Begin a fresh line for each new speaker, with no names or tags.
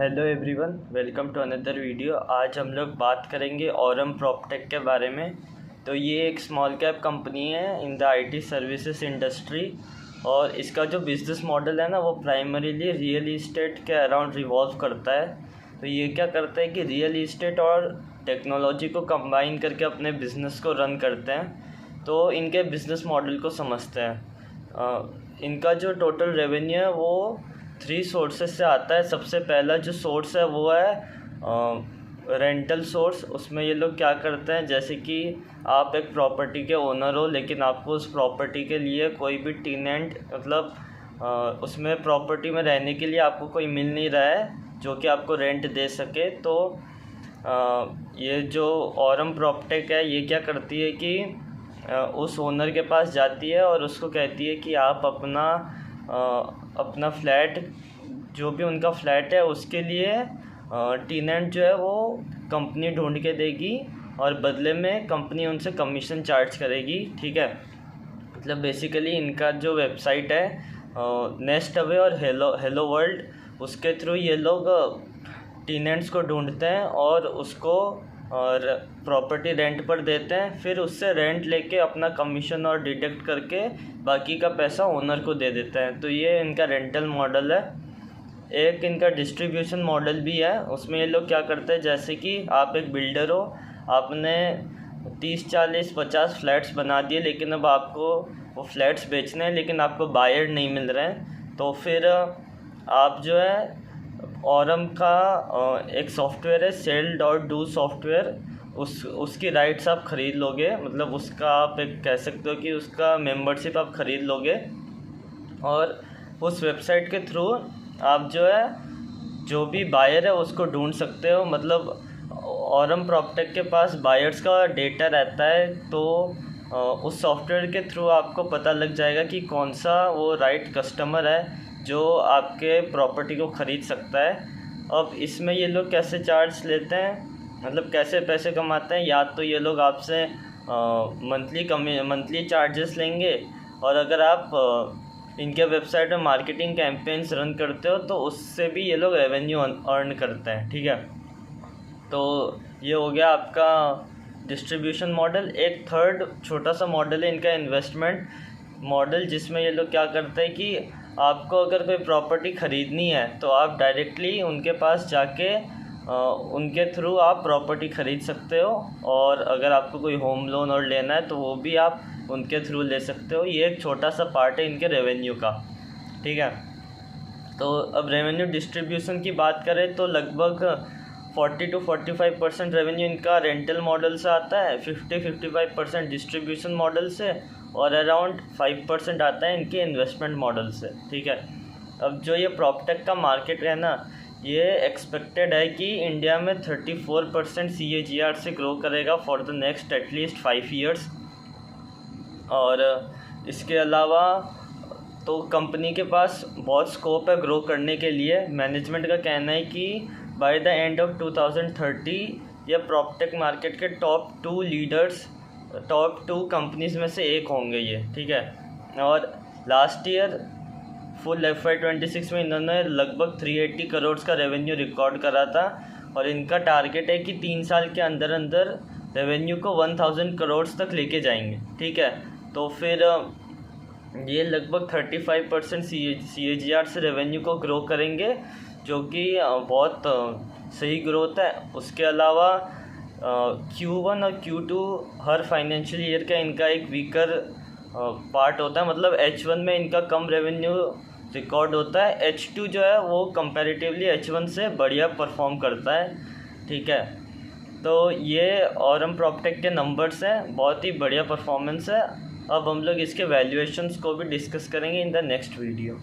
Hello everyone, welcome to another video. आज हम लोग बात करेंगे ऑरम प्रॉपटेक के बारे में। तो ये एक स्मॉल कैप कंपनी है in the IT services industry और इसका जो बिज़नेस मॉडल है ना वो प्राइमरीली रियल इस्टेट के अराउंड रिवॉल्व करता है। तो ये क्या करता है कि रियल इस्टेट और टेक्नोलॉजी को कंबाइन करके अपने बिज़नेस को रन करते हैं। तो इनके बिज़नेस मॉडल को समझते हैं। इनका जो टोटल रेवेन्यू है वो 3 सोर्सेज से आता है। सबसे पहला जो सोर्स है वो है रेंटल सोर्स। उसमें ये लोग क्या करते हैं, जैसे कि आप एक प्रॉपर्टी के ओनर हो लेकिन आपको उस प्रॉपर्टी के लिए कोई भी टेनेंट मतलब उसमें प्रॉपर्टी में रहने के लिए आपको कोई मिल नहीं रहा है जो कि आपको रेंट दे सके। तो ये जो ऑरम प्रॉपटेक है ये क्या करती है कि उस ओनर के पास जाती है और उसको कहती है कि आप अपना फ्लैट, जो भी उनका फ्लैट है उसके लिए टेनेंट जो है वो कंपनी ढूंढ के देगी और बदले में कंपनी उनसे कमीशन चार्ज करेगी। ठीक है, मतलब बेसिकली इनका जो वेबसाइट है नेस्ट अवे और हेलो वर्ल्ड, उसके थ्रू ये लोग टेनेंट्स को ढूंढते हैं और उसको और प्रॉपर्टी रेंट पर देते हैं। फिर उससे रेंट लेके अपना कमीशन और डिडक्ट करके बाकी का पैसा ओनर को दे देते हैं। तो ये इनका रेंटल मॉडल है। एक इनका डिस्ट्रीब्यूशन मॉडल भी है। उसमें ये लोग क्या करते हैं, जैसे कि आप एक बिल्डर हो, आपने 30, 40, 50 फ्लैट्स बना दिए लेकिन अब आपको वो फ्लैट्स बेचने हैं लेकिन आपको बायर नहीं मिल रहे हैं। तो फिर आप जो है ऑरम का एक सॉफ्टवेयर है सेल.डू सॉफ्टवेयर, उसकी राइट्स आप ख़रीद लोगे। मतलब उसका आप एक कह सकते हो कि उसका मेंबरशिप आप ख़रीद लोगे और उस वेबसाइट के थ्रू आप जो है जो भी बायर है उसको ढूंढ सकते हो। मतलब ऑरम प्रॉपटेक के पास बायर्स का डेटा रहता है, तो उस सॉफ्टवेयर के थ्रू आपको पता लग जाएगा कि कौन सा वो राइट कस्टमर है जो आपके प्रॉपर्टी को ख़रीद सकता है। अब इसमें ये लोग कैसे चार्ज लेते हैं, मतलब कैसे पैसे कमाते हैं, या तो ये लोग आपसे मंथली चार्जेस लेंगे और अगर आप इनके वेबसाइट में मार्केटिंग कैंपेन्स रन करते हो तो उससे भी ये लोग रेवेन्यू अर्न करते हैं। ठीक है, तो ये हो गया आपका डिस्ट्रीब्यूशन मॉडल। एक थर्ड छोटा सा मॉडल है इनका इन्वेस्टमेंट मॉडल, जिसमें ये लोग क्या करते हैं कि आपको अगर कोई प्रॉपर्टी ख़रीदनी है तो आप डायरेक्टली उनके पास जाके उनके थ्रू आप प्रॉपर्टी ख़रीद सकते हो, और अगर आपको कोई होम लोन और लेना है तो वो भी आप उनके थ्रू ले सकते हो। ये एक छोटा सा पार्ट है इनके रेवेन्यू का। ठीक है, तो अब रेवेन्यू डिस्ट्रीब्यूशन की बात करें तो लगभग 40 to 45% रेवेन्यू इनका रेंटल मॉडल से आता है, 50-55% डिस्ट्रीब्यूशन मॉडल से और अराउंड 5% आता है इनके इन्वेस्टमेंट मॉडल से। ठीक है, अब जो ये प्रॉपटेक का मार्केट है ना, ये एक्सपेक्टेड है कि इंडिया में 34% CAGR से ग्रो करेगा for the next at least 5 years। और इसके अलावा तो कंपनी के पास बहुत स्कोप है ग्रो करने के लिए। मैनेजमेंट का कहना है कि बाय द एंड ऑफ 2030 ये प्रॉपटेक मार्केट के टॉप टू कंपनीज़ में से एक होंगे ये। ठीक है, और लास्ट ईयर फुल FY26 में इन्होंने लगभग 380 करोड़ का रेवेन्यू रिकॉर्ड करा था और इनका टारगेट है कि 3 साल के अंदर अंदर रेवेन्यू को 1000 करोड़ तक लेके जाएंगे। ठीक है, तो फिर ये लगभग 35% CAGR से रेवेन्यू को ग्रो करेंगे, जो कि बहुत सही ग्रोथ है। उसके अलावा Q1 और Q2 हर फाइनेंशियल ईयर का इनका एक वीकर पार्ट होता है। मतलब H1 में इनका कम रेवेन्यू रिकॉर्ड होता है, H2 जो है वो कंपैरेटिवली H1 से बढ़िया परफॉर्म करता है। ठीक है, तो ये ऑरम प्रॉपटेक के नंबर्स हैं, बहुत ही बढ़िया परफॉर्मेंस है। अब हम लोग इसके वैल्यूएशंस को भी डिस्कस करेंगे इन द नेक्स्ट वीडियो।